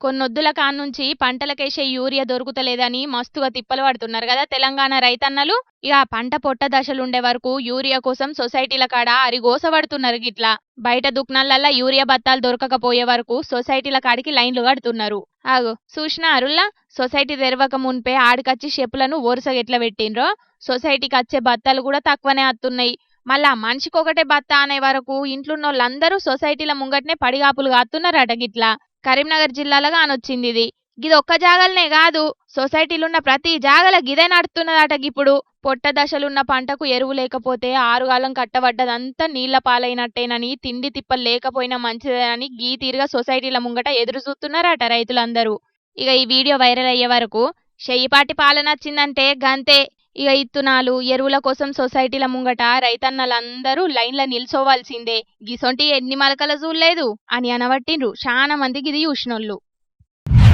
కొన్నొద్దుల కాన్నుంచి పంటలకేసే urea దొరుకుతలేదని మస్తుగా తిప్పలు పడుతున్నారు కదా తెలంగాణ రైతన్నలు. ఇక ఆ పంట పొట్ట దశలుండే వరకు యూరియా కోసం సొసైటీల కాడ అరిగోస పడుతున్నారు గిట్లా. బయట దుకాణాలల్లా యూరియా బత్తాలు దొరకకపోయే వరకు సొసైటీల కాడికి లైన్లు కడుతున్నారు. ఆగో చూసినా అరుల్లా, సొసైటీ తెరవక మున్పే ఆడికచ్చి చెప్పులను వరుసగా ఎట్లా పెట్టిండ్రో, సొసైటీకి వచ్చే బత్తాలు కూడా తక్కువనే వస్తున్నాయి. మళ్ళా మనిషికొకటే బత్తా అనే వరకు ఇంట్లున్నోళ్ళందరూ సొసైటీల ముంగట్నే పడిగాపులు కాస్తున్నారట గిట్లా. కరీంనగర్ జిల్లాలో కానొచ్చింది ఇది. గిది ఒక్క జాగలనే కాదు, సొసైటీలున్న ప్రతి జాగల గిదే నడుతున్నదట గిప్పుడు. పొట్ట దశలున్న పంటకు ఎరువు లేకపోతే ఆరుగాలం కట్టబడ్డదంతా నీళ్ల పాలైనట్టేనని, తిండి తిప్పలు లేకపోయినా మంచిదేనని గీ తీరుగా సొసైటీల ముంగట ఎదురు చూస్తున్నారట రైతులందరూ. ఇక ఈ వీడియో వైరల్ అయ్యే వరకు చెయ్యిపాటి పాలన వచ్చిందంటే గంతే. ఇక ఇత్తునాలు ఎరువుల కోసం సొసైటీల ముంగట రైతన్నలందరూ లైన్ల నిల్చోవాల్సిందే. గిసొంటి ఎన్ని మలకల చూడలేదు అని అనబట్టిండ్రు చాలా మంది గిది చూసినోళ్ళు.